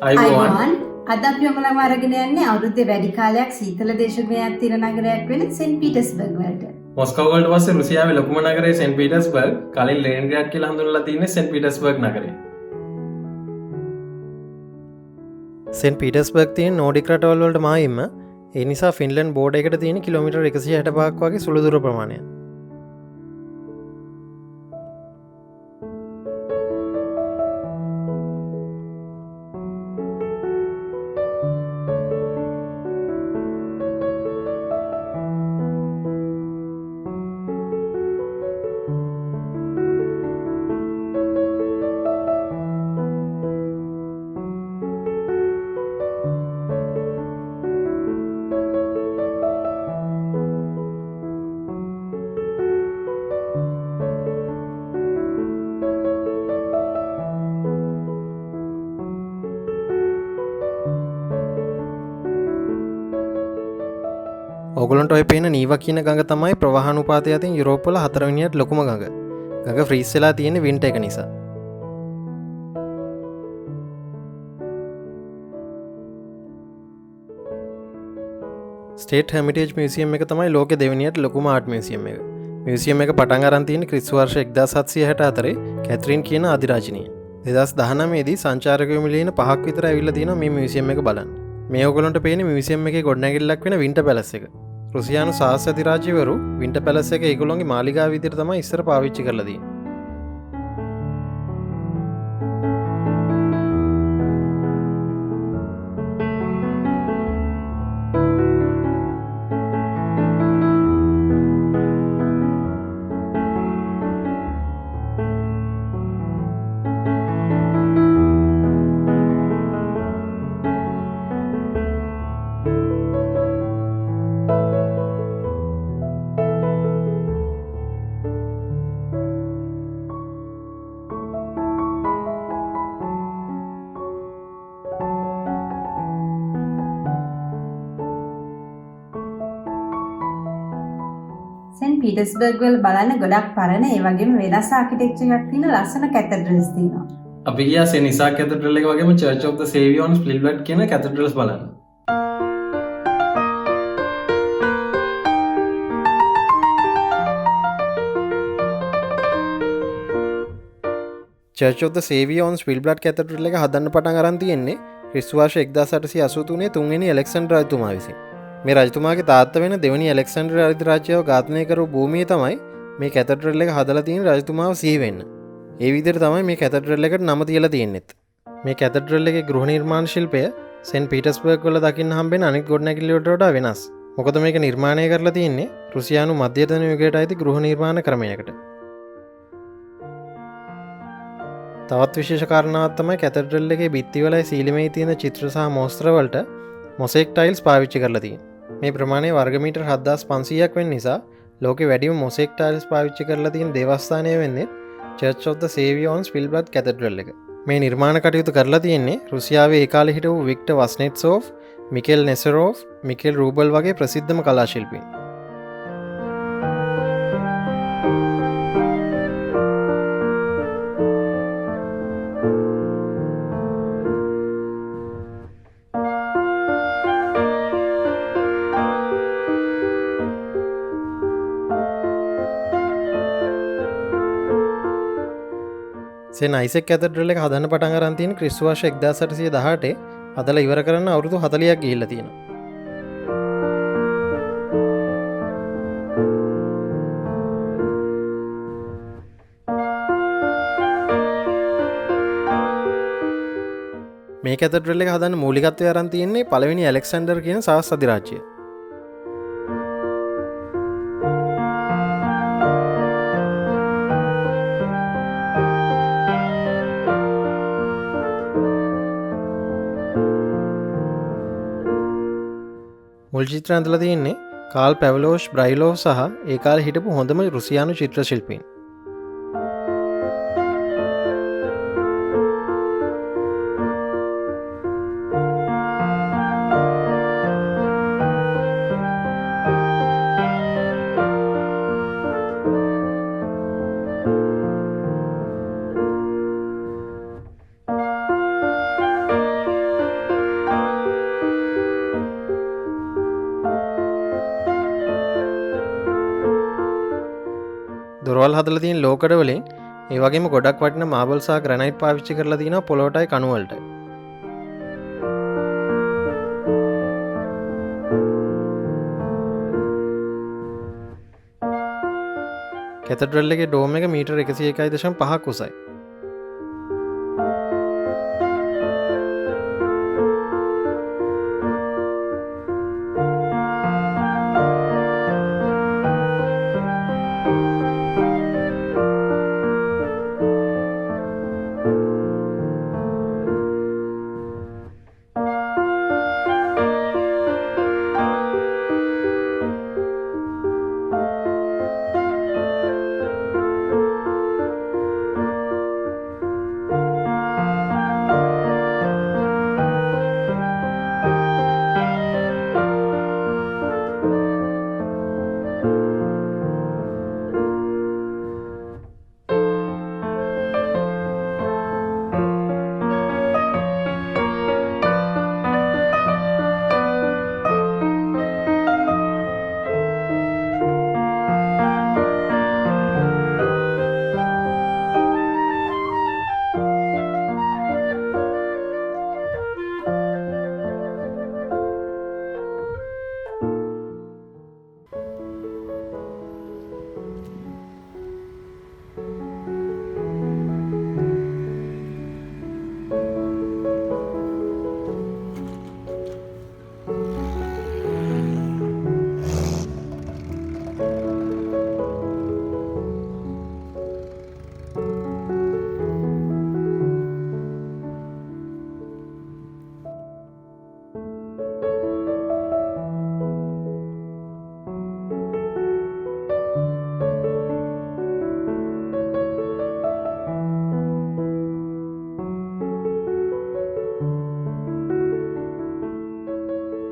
අයිබෝන් අද අපි ඔයගොල්ලන්ව අරගෙන යන්නේ අවුරුද්දේ වැඩි කාලයක් සීතල දේශගුණයක් තියෙන නගරයක් වෙන සෙන්ට් පීටර්ස්බර්ග් වලට. මොස්කෝව වලට පස්සේ රුසියාවේ ලොකුම නගරය සෙන්ට් පීටර්ස්බර්ග්, කලින් ලෙනින්ග්‍රාඩ් කියලා හඳුන්වලා තියෙන්නේ සෙන්ට් පීටර්ස්බර්ග් නගරය. සෙන්ට් පීටර්ස්බර්ග් තියෙන නෝඩික් රටවල් වලට මායිම්ම, ඒ නිසා ෆින්ලන්ඩ් බෝඩර් එකට තියෙන කිලෝමීටර් 165ක් වගේ සුළු දුර ප්‍රමාණයක්. ඔගලන්ට ඔය පේන නීවා කියන ගඟ තමයි ප්‍රවාහානුපාතය අතින් යුරෝප් වල 4 වෙනියට ලොකුම ගඟ. ගඟ ෆ්‍රීස් වෙලා තියෙන්නේ වින්ටර් එක නිසා. ස්ටේට් හැමිටේජ් මියුසියම් එක තමයි ලෝකේ දෙවෙනියට ලොකුම ආර්ට් මියුසියම් එක. මියුසියම් එක පටන් අරන් තියෙන්නේ ක්‍රිස්තු වර්ෂ 1764 කැත්‍රීන් කියන අධිරාජිනිය. 2019 දී සංචාරකයෝ මිලියන 5ක් විතර ඇවිල්ලා තියෙනවා මේ මියුසියම් එක බලන්න. මේ ඔයගලන්ට පේන්නේ මියුසියම් එකේ ගොඩනැගිල්ලක් වෙන වින්ටර් පැලස් එක. රුසියානු සාහස අධිරාජ්‍යවරු වින්ටර් පැලස් එක ඒගොල්ලන්ගේ මාලිගාව විදිහට තමයි ඉස්සර පාවිච්චි කරලා තියෙන්නේ. සෙන්ට් පීටර්ස්බර්ග් වල බලන්න ගොඩක් පරණ ඒ වගේම වෙනස් ආකිටෙක්චර් එකක් තියෙන ලස්සන කැතඩ්‍රල්ස් තියෙනවා. අපි ගියා සෙන් ඉසාක් කැතඩ්‍රල් එක වගේම church of the saviour on Spilberg කියන කැතඩ්‍රල්ස් බලන්න. Church of the saviour on Spilberg cathedral එක හදන්න පටන් අරන් තියෙන්නේ ක්‍රිස්තු වර්ෂ 1883 තුන්වෙනි ඇලෙක්සැන්ඩර් රජතුමා විසින්. මේ රජතුමාගේ තාත්තා වෙන දෙවනි ඇලෙක්සැන්ඩර් අධිරාජ්‍යව ඝාතනය කරපු භූමියේ තමයි මේ කැතඩ්‍රල් එක හදලා තියෙන රජතුමාව සිහි වෙන්න. ඒ විදිහට තමයි මේ කැතඩ්‍රල් එකට නම තියලා තියෙන්නෙත්. මේ කැතඩ්‍රල් එකේ ගෘහ නිර්මාණ ශිල්පය සෙන්ට් පීටර්ස්බර්ග් වල දකින්න හම්බෙන අනෙක් ගොඩනැගිලි වලට වඩා වෙනස්. මොකද මේක නිර්මාණය කරලා තියෙන්නේ රුසියානු මධ්‍යතන යුගයට අයිති ගෘහ නිර්මාණ ක්‍රමයකට. තවත් විශේෂ කාරණාවක් තමයි කැතඩ්‍රල් එකේ බිත්තිවලයි සීලිමේ තියෙන චිත්‍ර සහ මෝස්තර වලට මොසෙක් ටයිල්ස් පාවිච්චි කරලා තියෙනවා. මේ ප්‍රමාණය වර්ගමීටර් 7500ක් වෙන නිසා ලෝකේ වැඩිම මොසෙක් ටයිල්ස් පාවිච්චි කරලා තියෙන දේවස්ථානය වෙන්නේ church of the saviour on Spilberg cathedral එක. මේ නිර්මාණ කටයුතු කරලා තියෙන්නේ රුසියාවේ ඒ කාලේ හිටපු වික්ටර් වස්නෙට්සෝව්, මිකේල් නෙසරෝව්, මිකේල් රූබල් වගේ ප්‍රසිද්ධම කලා ශිල්පීන්. සෙන් අයිසෙක් කැතඩ්‍රල් එක හදන්න පටන් අරන් තියෙන ක්‍රිස්තු වර්ෂ 1818 හදලා ඉවර කරන්න අවුරුදු 40ක් ගිහිල්ලා තියෙනවා. මේ කැතඩ්‍රල් එක හදන්න මූලිකත්වය අරන් තියෙන්නේ පළවෙනි ඇලෙක්සැන්ඩර් කියන සාහස අධිරාජ්‍යය. මුල් චිත්‍ර ඇඳලා තියෙන්නේ කාල් පැවලෝෂ් බ්‍රයිලෝව් සහ ඒ කාලේ හිටපු හොඳම රුසියානු චිත්‍ර ශිල්පීන්. දොරවල් හදලා තියෙන ලෝකඩ වලින් ඒ වගේම ගොඩක් වටින මාබල් සහ ග්‍රැනයිට් පාවිච්චි කරලා තිනවා පොළොවටයි කණු වලටයි. කැතඩ්‍රල් එකේ ඩෝම් එක මීටර් 101.5ක් උසයි.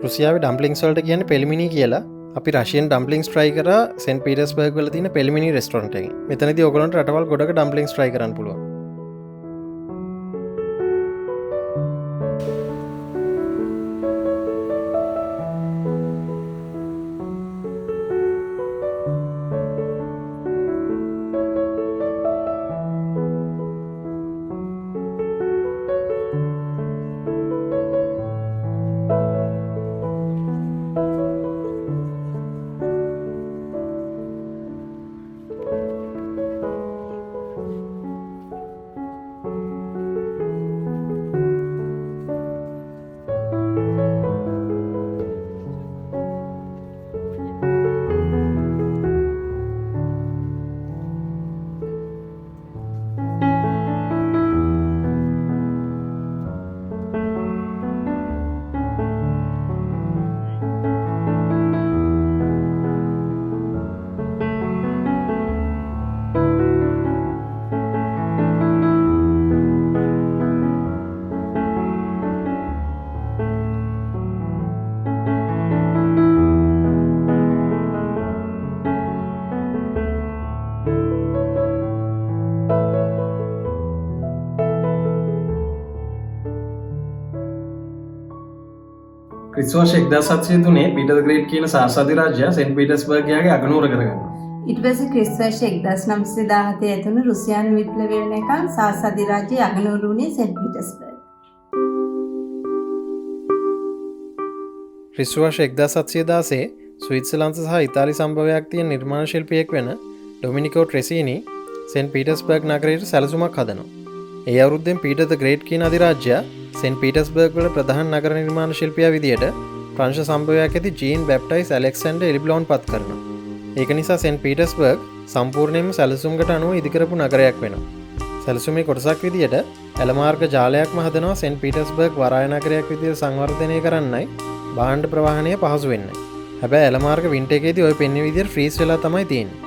රුසියාවේ ඩම්ප්ලින්ග්ස් වලට කියන්නේ පෙලිමිනි කියලා. අපි රෂියන් ඩම්ප්ලින්ග්ස් try කරා සෙන්ට් පීටර්ස්බර්ග් වල තියෙන පෙලිමිනි රෙස්ටොරන්ට් එකේ. මෙතනදී ඔයගොල්ලන්ට රටවල් ගොඩක ඩම්ප්ලින්ග්ස් try කරන්න පුළුවන්. ක්‍රිස්වර්ෂ 1703 පීටර් ද ග්‍රේට් කියන සාසාධි රාජ්‍යය සෙන්ට් පීටර්ස්බර්ග් යාගේ අගනුවර කරගන්නවා. ඊට පස්සේ ක්‍රිස්තු වර්ෂ 1917 ඇතුළු රුසියානු විප්ලවය වෙනකන් සාසාධි රාජ්‍යය අගනුවර වුණේ සෙන්ට් පීටර්ස්බර්ග්. ක්‍රිස්තු වර්ෂ 1716 ස්විට්සර්ලන්ත සහ ඉතාලි සම්භවයක් තියෙන නිර්මාණ ශිල්පියෙක් වෙන ඩොමිනිකෝ ට්‍රෙසීනි සෙන්ට් පීටර්ස්බර්ග් නගරයට සැලසුමක් හදනවා. ඒ අවුරුද්දෙන් පීටර් ද ග්‍රේට් කියන අධිරාජ්‍යයා සෙන්ට් පීටර්ස්බර්ග් වල ප්‍රධාන නගර නිර්මාණ ශිල්පියා විදියට ප්‍රංශ සම්භවයක් ඇති ජීන් බැප්ටයිස් ඇලෙක්සැන්ඩර් එලිබ්ලෝන් පත් කරනවා. ඒක නිසා සෙන්ට් පීටර්ස්බර්ග් සම්පූර්ණයෙන්ම සැලසුම්කට අනුව ඉදිකරපු නගරයක් වෙනවා. සැලසුමේ කොටසක් විදියට ඇලමාර්ග ජාලයක්ම හදනවා සෙන්ට් පීටර්ස්බර්ග් වරාය නගරයක් විදියට සංවර්ධනය කරන්නයි භාණ්ඩ ප්‍රවාහනය පහසු වෙන්නේ. හැබැයි ඇලමාර්ග වින්ටර් එකේදී ඔය පෙන්වන විදියට ෆ්‍රීස් වෙලා තමයි තියෙන්නේ.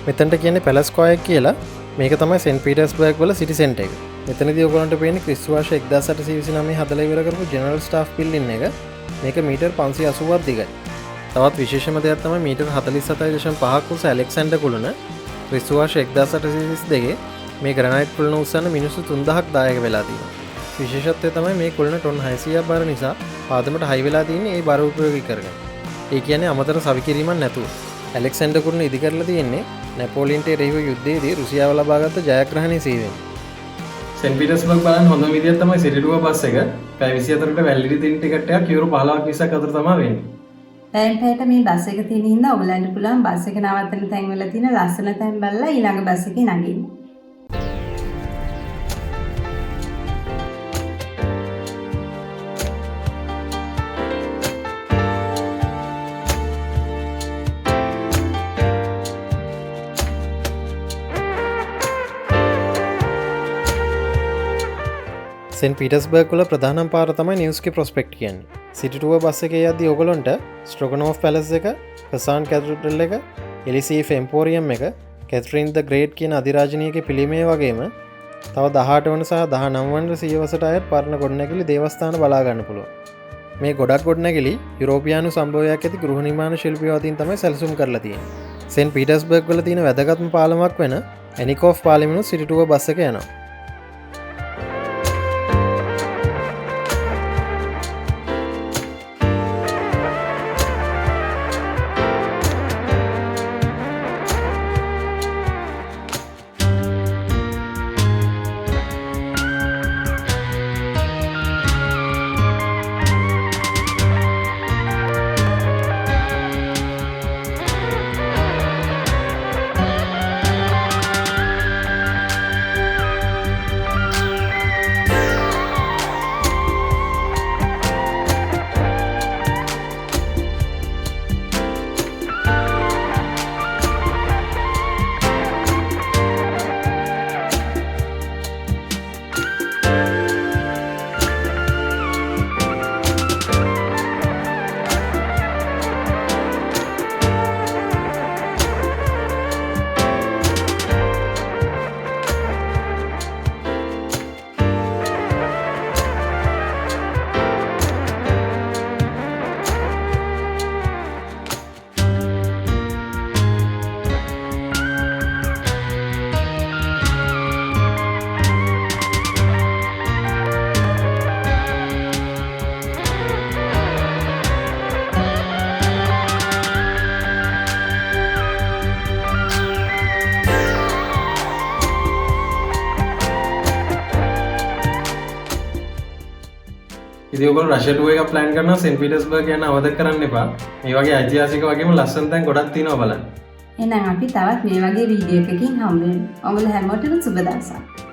මෙතන්ට කියන්නේ පැලස්කෝයක් කියලා මේක තමයි සෙන්ට් පීටර්ස්බර්ග් වල සිටි සෙන්ටර් එක. මෙතනදී ඔයගොල්ලන්ට පේන්නේ ක්‍රිස්තු වර්ෂ 1829 හදලා ඉවර කරපු ජෙනරල් ස්ටාෆ් බිල්ඩින් එක. මේක මීටර් 580ක් දිගයි. තවත් විශේෂම දෙයක් තමයි මීටර් 47.5ක් උස ඇලෙක්සැන්ඩර් කුළුණ ක්‍රිස්තු වර්ෂ 1832 මේ ග්‍රැනයිට් කුළුණ උස්සන්න මිනිස්සු 3000ක් දායක වෙලා තියෙනවා. විශේෂත්වය තමයි මේ කුළුණ ටොන් 600ක් බර නිසා පාදමට හයි වෙලා තියෙන්නේ ඒ බර උපයෝගී කරගෙන. ඒ කියන්නේ අමතර සවිකිරීමක් නැතුව. ඇලෙක්සැන්ඩර් කුළුණ ඉදි කරලා තියෙන්නේ නැපෝලියන්ට එරෙහිව යුද්ධයේදී රුසියාව ලබාගත් ජයග්‍රහණයේ සීවෙන්. සෙන්ට් පීටර්ස්බර්ග් බලන්න හොඳම විදියක් තමයි සිටි ටුවර් බස් එක. පැය 24කට වැලිඩි තින් ටිකට් එකක් යුරෝ 15ක් 20ක් අතර තමයි වෙන්නේ. පැයෙන් පැයට මේ බස් එක තියෙන හින්දා ඔයගලන්ට පුළුවන් බස් එක නවත්තන තැන් වල තියෙන ලස්සන තැන් බලලා ඊළඟ බස් එකේ නගින්න. සෙන්ට් පීටර්ස්බර්ග් වල ප්‍රධානම පාර තමයි නිව්ස්කි ප්‍රොස්පෙක්ට් කියන්නේ. සිටි ටුවර් බස් එකේ යද්දී ඔයගොල්ලන්ට ස්ට්‍රොගනෝෆ් පැලස් එක, කසාන් කැතඩ්‍රල් එක, එලිසීෆ් එම්පෝරියම් එක, කැත්‍රීන් ද ග්‍රේට් කියන අධිරාජනීයගේ පිළිමය වගේම තව 18 වන සහ 19 වන සියවසට අයත් පරණ ගොඩනැගිලි දේවස්ථාන බලා ගන්න පුළුවන්. මේ ගොඩක් ගොඩනැගිලි යුරෝපියානු සම්භවයක් ඇති ගෘහ නිර්මාණ ශිල්පියෝ අතින් තමයි සැලසුම් කරලා තියෙන්නේ. සෙන්ට් පීටර්ස්බර්ග් වල තියෙන වැදගත්ම පාලමක් වෙන ඇනිකෝෆ් පාලමෙනුත් සිටි ටුවර් බස් එක යනවා. ඉතින් ඔයගොල්ලෝ රෂියා ටුවර් එකක් ප්ලෑන් කරනවා සෙන්ට් පීටර්ස්බර්ග් යන අවදක් කරන්න එපා. මේ වගේ ඓතිහාසික වගේම ලස්සන තැන් ගොඩක් තියෙනවා බලන්න. එහෙනම් අපි තවත් මේ වගේ වීඩියෝ එකකින් හම්බ වෙමු. ඔයගොල්ලෝ හැමෝටම සුබ දවසක්.